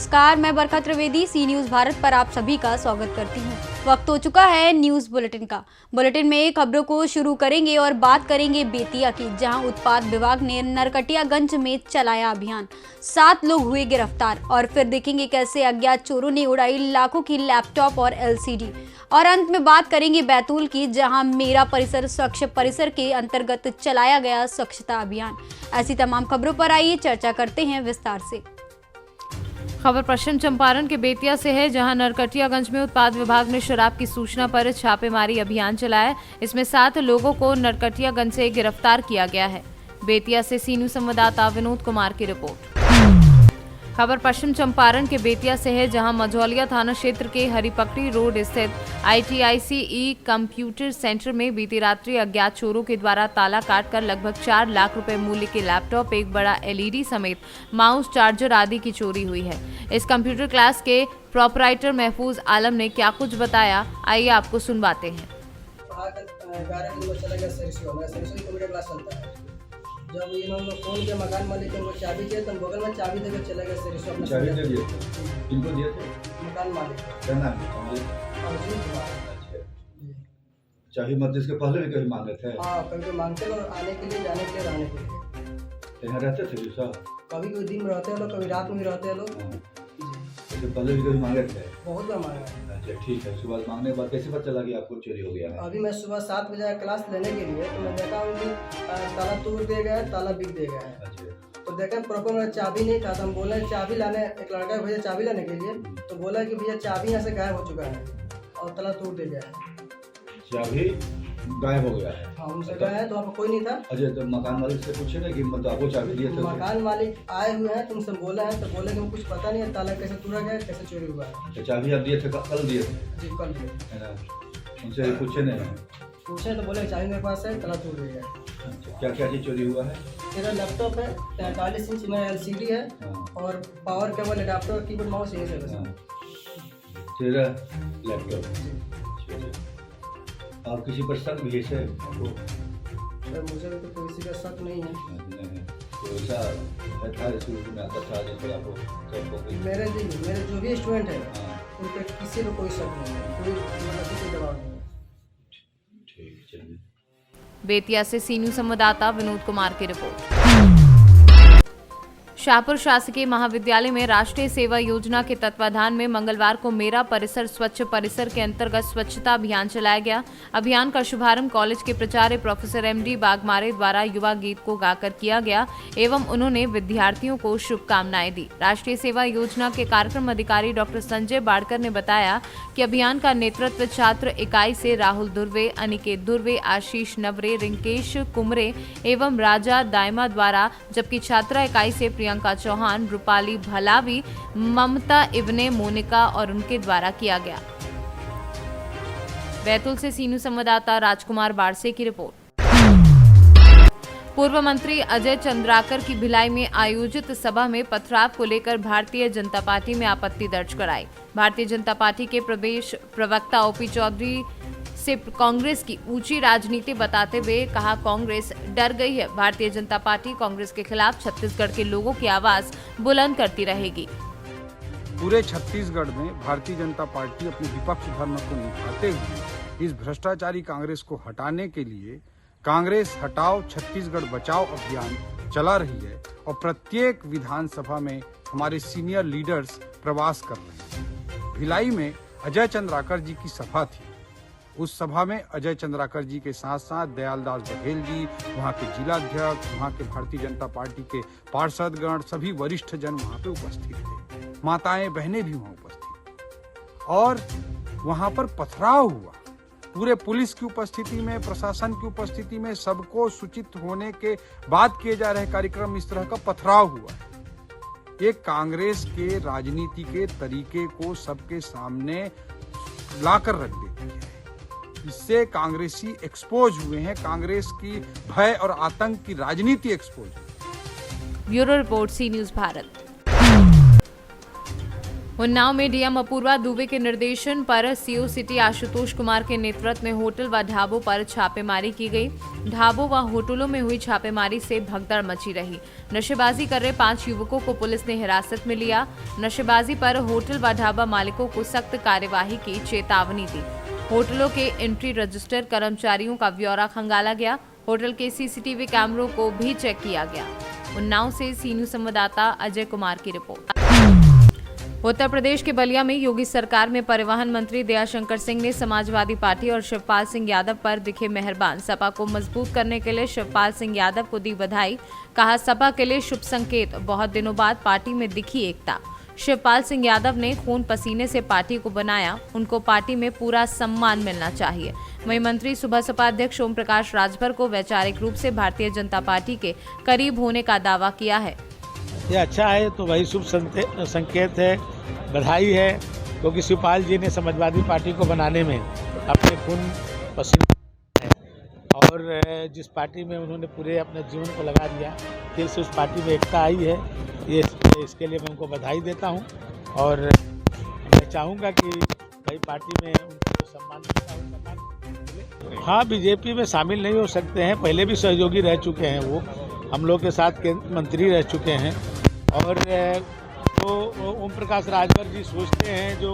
नमस्कार, मैं बरखा त्रिवेदी सी न्यूज भारत पर आप सभी का स्वागत करती हूँ। वक्त हो चुका है न्यूज बुलेटिन का। बुलेटिन में खबरों को शुरू करेंगे और बात करेंगे बेतिया की, जहां उत्पाद विभाग ने नरकटियागंज में चलाया अभियान। 7 लोग हुए गिरफ्तार और फिर देखेंगे कैसे अज्ञात चोरों ने उड़ाई लाखों की लैपटॉप और एलसीडी। और अंत में बात करेंगे बैतूल की, जहां मेरा परिसर स्वच्छ परिसर के अंतर्गत चलाया गया स्वच्छता अभियान। ऐसी तमाम खबरों पर आइए चर्चा करते हैं विस्तार से। खबर पश्चिम चंपारण के बेतिया से है, जहां नरकटियागंज में उत्पाद विभाग ने शराब की सूचना पर छापेमारी अभियान चलाया। इसमें 7 लोगों को नरकटियागंज से गिरफ्तार किया गया है। बेतिया से सी न्यूज संवाददाता विनोद कुमार की रिपोर्ट। खबर पश्चिम चंपारण के बेतिया से है, जहां मझौलिया थाना क्षेत्र के हरिपकड़ी रोड स्थित ITICE कंप्यूटर सेंटर में बीती रात्रि अज्ञात चोरों के द्वारा ताला काटकर लगभग 4 लाख रुपए मूल्य के लैपटॉप, एक बड़ा LED समेत माउस, चार्जर आदि की चोरी हुई है। इस कंप्यूटर क्लास के प्रोपराइटर महफूज आलम ने क्या कुछ बताया, आइए आपको सुनवाते हैं। जब इन्होंने फोन किया मकान मालिक को चाबी दिया, तो बगल में चाबी देकर चला गया सर। अपना चाबी दे दिए किनको दिए थे? मकान मालिक। क्या नाम है? अर्जुन कुमार। चाबी मत इसके पहले भी कभी मांगे थे? हाँ, कभी मांगते और आने के लिए, जाने के लिए, रहने के लिए। यहाँ रहते थे सब? कभी कोई दिन में रहते हैं लोग, कभी रात में भी रहते हैं लोग। इसके पहले भी कभी मांगे थे? बहुत बार मांगा है। अच्छा ठीक है। सुबह मांगने के बाद कैसे पता चला कि आपको चोरी हो गया है? अभी मैं सुबह 7 बजे क्लास लेने के लिए, तो मैं देखा हूँ कि ताला तोड़ दिया गया है, ताला बिक दिया गया है। अच्छा। तो देखा प्रॉपर मेरा चाबी नहीं था, तो हम बोले चाबी लाने, एक लड़का भेजा चाबी लाने के लिए, तो बोला कि भैया चाबी यहाँ से गायब हो चुका है और ताला तोड़ दिया गया है। चाबी गायब हो गया है? हाँ, उनसे गए हैं तो वहाँ पर कोई नहीं था। अच्छा, तो मकान मालिक से पूछे ना कि मतलब आपको चाबी दिए थे? मकान मालिक आए हुए हैं, तुमसे बोला है, तो बोले कि मुझे कुछ पता नहीं है ताला कैसे तोड़ा गया, कैसे चोरी हुआ है। तो चाबी आप दिए थे? कल दिए थे? जी कल दिए। है ना? उनसे पूछे नहीं? पूछे तो बोले चाबी मेरे पास है, ताला तोड़ दिया गया। अच्छा, क्या क्या चीज़ चोरी हुआ है? मेरा लैपटॉप है, 43 इंच मेरा LCD है, और power cable, adapter, keyboard, mouse, यही सब है। तेरा लैपटॉप? और किसी पर शक भी है सर? मुझे तो किसी का शक नहीं है। तो ऐसा था स्कूल में आता था जैसे आपको मेरे जो भी स्टूडेंट है उन पर किसी को कोई शक नहीं है, कोई दबाव नहीं है। ठीक, चलिए। बेतिया से सी न्यूज संवाददाता विनोद कुमार की रिपोर्ट। शाहपुर शासकीय महाविद्यालय में राष्ट्रीय सेवा योजना के तत्वाधान में मंगलवार को मेरा परिसर स्वच्छ परिसर के अंतर्गत स्वच्छता अभियान चलाया गया। अभियान का शुभारंभ कॉलेज के प्राचार्य प्रोफेसर MD बागमारे द्वारा युवा गीत को गाकर किया गया एवं उन्होंने विद्यार्थियों को शुभकामनाएं दी। राष्ट्रीय सेवा योजना के कार्यक्रम अधिकारी डॉक्टर संजय बाड़कर ने बताया कि अभियान का नेतृत्व छात्र इकाई से राहुल दुर्वे, अनिकेत दुर्वे, आशीष नवरे, रिंकेश कुमरे एवं राजा दायमा द्वारा, जबकि छात्रा इकाई से प्रियंका चौहान, रूपाली भलावी, ममता इब्ने मोनिका और उनके द्वारा किया गया। बैतूल से सीनू संवाददाता राजकुमार बारसे की रिपोर्ट। पूर्व मंत्री अजय चंद्राकर की भिलाई में आयोजित सभा में पथराव को लेकर भारतीय जनता पार्टी में आपत्ति दर्ज कराई। भारतीय जनता पार्टी के प्रदेश प्रवक्ता OP चौधरी से कांग्रेस की ऊंची राजनीति बताते हुए कहा, कांग्रेस डर गई है। भारतीय जनता पार्टी कांग्रेस के खिलाफ छत्तीसगढ़ के लोगों की आवाज बुलंद करती रहेगी। पूरे छत्तीसगढ़ में भारतीय जनता पार्टी अपने विपक्ष धर्म को निभाते हुए इस भ्रष्टाचारी कांग्रेस को हटाने के लिए कांग्रेस हटाओ छत्तीसगढ़ बचाओ अभियान चला रही है और प्रत्येक विधानसभा में हमारे सीनियर लीडर्स प्रवास कर रहे हैं। भिलाई में अजय चंद्राकर जी की सभा थी। उस सभा में अजय चंद्राकर जी के साथ साथ दयालदास बघेल जी, वहाँ के जिलाध्यक्ष, वहाँ के भारतीय जनता पार्टी के पार्षदगण, सभी वरिष्ठ जन वहाँ पे उपस्थित थे। माताएं बहनें भी वहाँ उपस्थित और वहाँ पर पथराव हुआ। पूरे पुलिस की उपस्थिति में, प्रशासन की उपस्थिति में, सबको सूचित होने के बाद किए जा रहे कार्यक्रम इस तरह का पथराव हुआ। ये कांग्रेस के राजनीति के तरीके को सबके सामने लाकर रख देती है। इससे कांग्रेसी एक्सपोज हुए हैं, कांग्रेस की भय और आतंक की राजनीति एक्सपोज हुई। Bureau report C news Bharat. Unnao में डीएम अपूर्वा दुबे के निर्देशन पर सीओ सिटी आशुतोष कुमार के नेतृत्व में होटल व ढाबों पर छापेमारी की गई। ढाबों व होटलों में हुई छापेमारी से भगदड़ मची रही। नशेबाजी कर रहे 5 युवकों को पुलिस ने हिरासत में लिया। नशेबाजी पर होटल व ढाबा मालिकों को सख्त कार्यवाही की चेतावनी दी। होटलों के एंट्री रजिस्टर कर्मचारियों का ब्यौरा खंगाला गया। होटल के सीसीटीवी कैमरों को भी चेक किया गया। उन्नाव से सी न्यूज संवाददाता अजय कुमार की रिपोर्ट। उत्तर प्रदेश के बलिया में योगी सरकार में परिवहन मंत्री दयाशंकर सिंह ने समाजवादी पार्टी और शिवपाल सिंह यादव पर दिखे मेहरबान। सपा को मजबूत करने के लिए शिवपाल सिंह यादव को दी बधाई। कहा सपा के लिए शुभ संकेत, बहुत दिनों बाद पार्टी में दिखी एकता। शिवपाल सिंह यादव ने खून पसीने से पार्टी को बनाया, उनको पार्टी में पूरा सम्मान मिलना चाहिए। वहीं मंत्री सुबह सपा अध्यक्ष ओम प्रकाश राजभर को वैचारिक रूप से भारतीय जनता पार्टी के करीब होने का दावा किया है। ये अच्छा है तो वही शुभ संकेत है, बधाई है, क्योंकि शिवपाल जी ने समाजवादी पार्टी को बनाने में अपने खून पसीने और जिस पार्टी में उन्होंने पूरे अपने जीवन को लगा दिया, फिर से उस पार्टी में एकता आई है। ये इसके लिए मैं उनको बधाई देता हूं और मैं चाहूँगा कि भाई पार्टी में उनको सम्मान मिलता हूँ। हाँ, बीजेपी में शामिल नहीं हो सकते हैं, पहले भी सहयोगी रह चुके हैं, वो हम लोग के साथ केंद्रीय मंत्री रह चुके हैं। और तो ओम प्रकाश राजभर जी सोचते हैं जो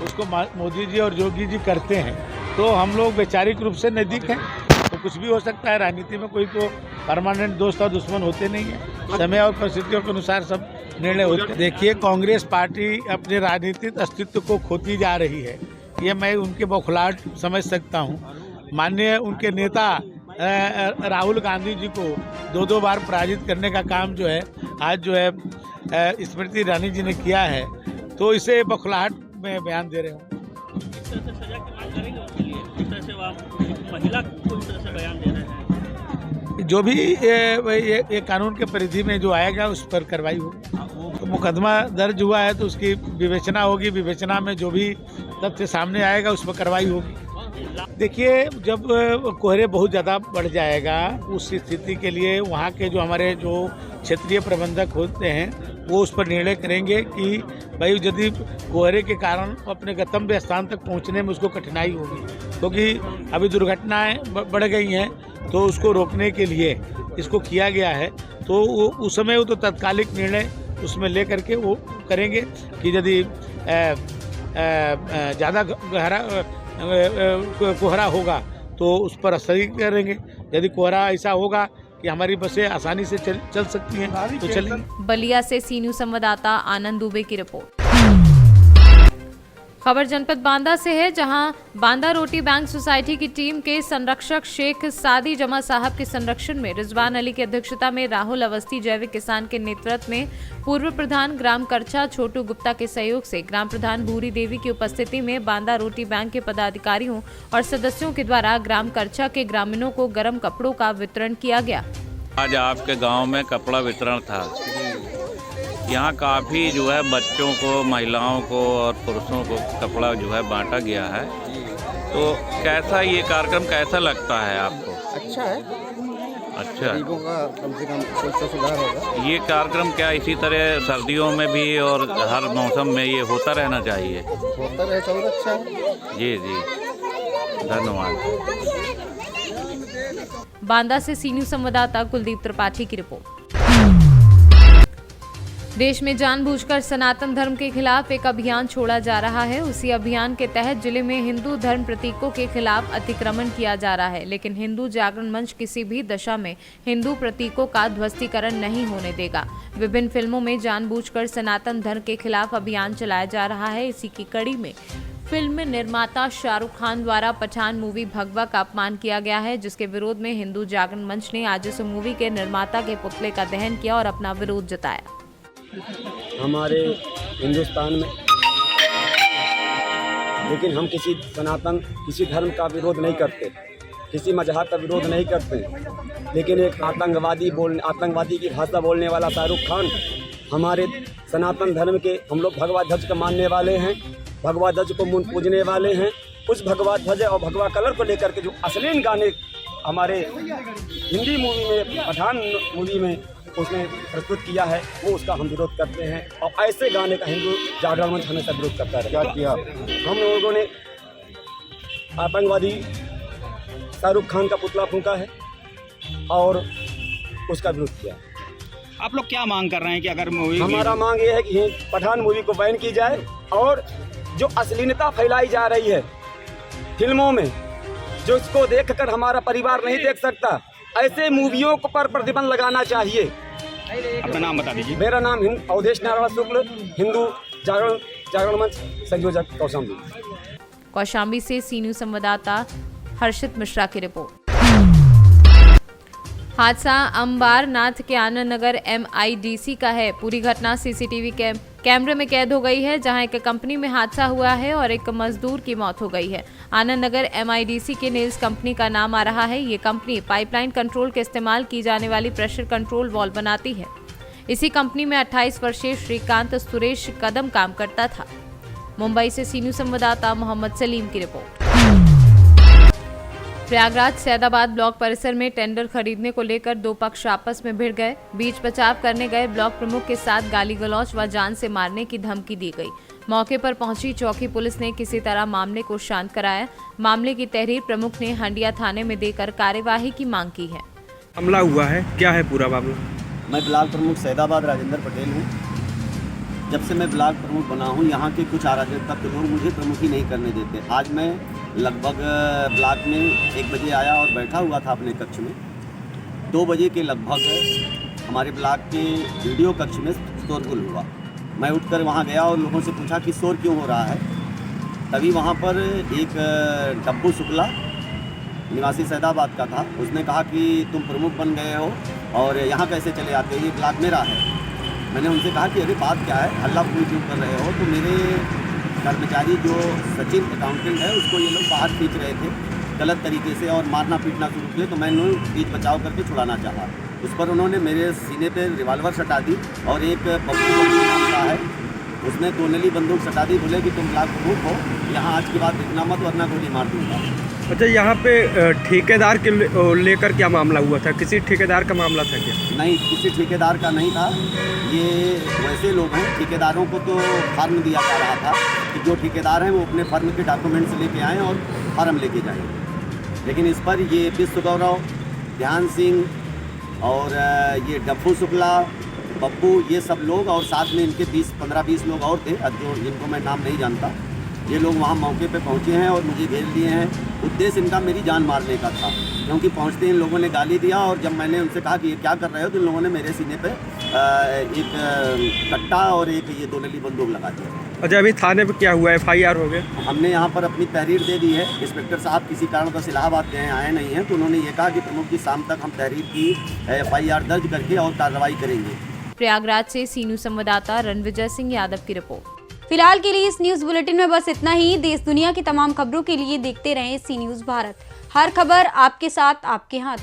उसको मोदी जी और योगी जी करते हैं, तो हम लोग वैचारिक रूप से नज़दीक हैं, तो कुछ भी हो सकता है। राजनीति में कोई तो परमानेंट दोस्त और दुश्मन होते नहीं हैं, समय और परिस्थितियों के अनुसार सब निर्णय होते हैं। देखिए, कांग्रेस पार्टी अपने राजनीतिक अस्तित्व को खोती जा रही है, ये मैं उनके बौखलाहट समझ सकता हूँ। माननीय उनके नेता राहुल गांधी जी को 2 बार पराजित करने का काम जो है आज जो है स्मृति ईरानी जी ने किया है, तो इसे बौखलाहट में बयान दे रहे हूँ। जो भी ये कानून के परिधि में जो आएगा उस पर कार्रवाई होगी। तो मुकदमा दर्ज हुआ है तो उसकी विवेचना होगी, विवेचना में जो भी तथ्य सामने आएगा उस पर कार्रवाई होगी। देखिए, जब कोहरे बहुत ज़्यादा बढ़ जाएगा उस स्थिति के लिए वहाँ के जो हमारे जो क्षेत्रीय प्रबंधक होते हैं वो उस पर निर्णय करेंगे कि भाई यदि कोहरे के कारण अपने गंतव्य स्थान तक पहुँचने में उसको कठिनाई होगी, क्योंकि अभी दुर्घटनाएं बढ़ गई हैं, तो उसको रोकने के लिए इसको किया गया है। तो वो उस समय वो तो तत्कालिक निर्णय उसमें ले करके वो करेंगे कि यदि ज़्यादा गहरा कोहरा होगा तो उस पर असर करेंगे। यदि कोहरा ऐसा होगा कि हमारी बसें आसानी से चल सकती हैं तो चलेंगी। बलिया से सी न्यूज संवाददाता आनंद दुबे की रिपोर्ट। खबर जनपद बांदा से है, जहां बांदा रोटी बैंक सोसाइटी की टीम के संरक्षक शेख सादी जमा साहब के संरक्षण में रिजवान अली की अध्यक्षता में राहुल अवस्थी जैविक किसान के नेतृत्व में पूर्व प्रधान ग्राम करछा छोटू गुप्ता के सहयोग से ग्राम प्रधान भूरी देवी की उपस्थिति में बांदा रोटी बैंक के पदाधिकारियों और सदस्यों के द्वारा ग्राम करछा के ग्रामीणों को गर्म कपड़ों का वितरण किया गया। आज आपके गाँव में कपड़ा वितरण था। यहाँ काफ़ी जो है बच्चों को, महिलाओं को और पुरुषों को कपड़ा जो है बांटा गया है। तो कैसा ये कार्यक्रम कैसा लगता है आपको? अच्छा है, अच्छा, गरीबों का कम से कम कुछ सुधार होगा। ये कार्यक्रम क्या इसी तरह सर्दियों में भी और हर मौसम में ये होता रहना चाहिए? होता रहे तो अच्छा है। जी जी, धन्यवाद। बांदा से सी न्यूज संवाददाता कुलदीप त्रिपाठी की रिपोर्ट। देश में जानबूझकर सनातन धर्म के खिलाफ एक अभियान छोड़ा जा रहा है। उसी अभियान के तहत जिले में हिंदू धर्म प्रतीकों के खिलाफ अतिक्रमण किया जा रहा है, लेकिन हिंदू जागरण मंच किसी भी दशा में हिंदू प्रतीकों का ध्वस्तीकरण नहीं होने देगा। विभिन्न फिल्मों में जानबूझकर सनातन धर्म के खिलाफ अभियान चलाया जा रहा है। इसी की कड़ी में फिल्म निर्माता शाहरुख खान द्वारा पठान मूवी भगवा का अपमान किया गया है, जिसके विरोध में हिंदू जागरण मंच ने आज इस मूवी के निर्माता के पुतले का दहन किया और अपना विरोध जताया। हमारे हिंदुस्तान में लेकिन हम किसी सनातन, किसी धर्म का विरोध नहीं करते, किसी मजहब का विरोध नहीं करते, लेकिन एक आतंकवादी की भाषा बोलने वाला शाहरुख खान हमारे सनातन धर्म के, हम लोग भगवा ध्वज को मानने वाले हैं, भगवा ध्वज को पूजने वाले हैं, उस भगवा ध्वज और भगवा कलर को लेकर के जो अश्लील गाने हमारे हिंदी मूवी में, पठान मूवी में उसने प्रस्तुत किया है वो उसका हम विरोध करते हैं। और ऐसे गाने का हिंदू जागरण मंच हमेशा विरोध करता है। क्या किया हम लोगों ने? आतंकवादी शाहरुख खान का पुतला फूंका है और उसका विरोध किया। आप लोग क्या मांग कर रहे हैं कि अगर मूवी, हमारा मांग ये है कि पठान मूवी को बैन की जाए और जो अश्लीलता फैलाई जा रही है फिल्मों में, जो इसको देखकर हमारा परिवार नहीं देख सकता, ऐसे मूवियों पर प्रतिबंध लगाना चाहिए। अपना नाम बता दीजिए। मेरा नाम अवधेश नारायण शुक्ल, हिंदू जागरण मंच संयोजक कौशाम्बी। कौशाम्बी से सी न्यूज संवाददाता हर्षित मिश्रा की रिपोर्ट। हादसा अंबारनाथ के आनंद नगर MIDC का है। पूरी घटना सीसीटीवी कैमरे में कैद हो गई है, जहां एक कंपनी में हादसा हुआ है और एक मजदूर की मौत हो गई है। आनंद नगर MIDC के नेल्स कंपनी का नाम आ रहा है। ये कंपनी पाइपलाइन कंट्रोल के इस्तेमाल की जाने वाली प्रेशर कंट्रोल वाल्व बनाती है। इसी कंपनी में 28 वर्षीय श्रीकांत सुरेश कदम काम करता था। मुंबई से सी न्यूज संवाददाता मोहम्मद सलीम की रिपोर्ट। प्रयागराज सैदाबाद ब्लॉक परिसर में टेंडर खरीदने को लेकर दो पक्ष आपस में भिड़ गए। बीच बचाव करने गए ब्लॉक प्रमुख के साथ गाली गलौज व जान से मारने की धमकी दी गई। मौके पर पहुंची चौकी पुलिस ने किसी तरह मामले को शांत कराया। मामले की तहरीर प्रमुख ने हंडिया थाने में देकर कार्यवाही की मांग की है। हमला हुआ है, क्या है पूरा मामला? मैं ब्लॉक प्रमुख सैदाबाद राजेंद्र पटेल हूँ। जब से मैं ब्लॉक प्रमुख बना हूँ, यहाँ के कुछ अराजकता के लोग मुझे प्रमुख ही नहीं करने देते। आज मैं लगभग ब्लॉक में 1 बजे आया और बैठा हुआ था अपने कक्ष में। 2 बजे के लगभग हमारे ब्लॉक के वीडियो कक्ष में शोरगुल हुआ। मैं उठकर वहाँ गया और लोगों से पूछा कि शोर क्यों हो रहा है। तभी वहाँ पर एक डब्बू शुक्ला निवासी सैदाबाद का था। उसने कहा कि तुम प्रमुख बन गए हो और यहाँ कैसे चले आते हो, ये ब्लॉक मेरा है। मैंने उनसे कहा कि अरे बात क्या है, हल्ला फूल क्यों कर रहे हो। तो मेरे कर्मचारी जो सचिन अकाउंटेंट है उसको ये लोग बाहर खींच रहे थे गलत तरीके से और मारना पीटना शुरू किए। तो मैंने बीच बचाव करके छुड़ाना चाहा। उस पर उन्होंने मेरे सीने पे रिवाल्वर सटा दी और एक पप्पू नाम का है उसने 2 नली बंदूक सटा दी। बोले कि तुम ब्लॉक प्रमुख हो, यहाँ आज के बाद दिखना मत वरना गोली मार दूंगा। अच्छा, यहाँ पे ठेकेदार के लेकर क्या मामला हुआ था? किसी ठेकेदार का मामला था क्या? नहीं, किसी ठेकेदार का नहीं था। ये वैसे लोग हैं, ठेकेदारों को तो फार्म दिया जा रहा था कि जो ठेकेदार हैं वो अपने फर्म के डॉक्यूमेंट्स लेके आएँ और फार्म लेके जाएँ। लेकिन इस पर ये विश्व गौरव, ध्यान सिंह और ये डब्बू शुक्ला, पप्पू, ये सब लोग और साथ में इनके 15-20 लोग और थे जो जिनको मैं नाम नहीं जानता। ये लोग वहाँ मौके पे पहुँचे हैं और मुझे घेर लिए हैं। उद्देश्य इनका मेरी जान मारने का था, क्योंकि पहुँचते इन लोगों ने गाली दिया और जब मैंने उनसे कहा कि ये क्या कर रहे हो तो इन लोगों ने मेरे सीने पे एक कट्टा और एक ये 2 नली बंदूक लगा दिया। अच्छा, अभी थाने पे क्या हुआ? FIR हो गया? हमने यहाँ पर अपनी तहरीर दे दी है। इंस्पेक्टर साहब किसी कारणवश इलाहाबाद गए आए नहीं हैं, तो उन्होंने ये कहा कि प्रमुख जी शाम तक हम तहरीर की FIR दर्ज करके और कार्रवाई करेंगे। प्रयागराज से सी न्यूज संवाददाता रणविजय सिंह यादव की रिपोर्ट। फिलहाल के लिए इस न्यूज बुलेटिन में बस इतना ही। देश दुनिया की तमाम खबरों के लिए देखते रहें सी न्यूज भारत। हर खबर आपके साथ, आपके हाथ।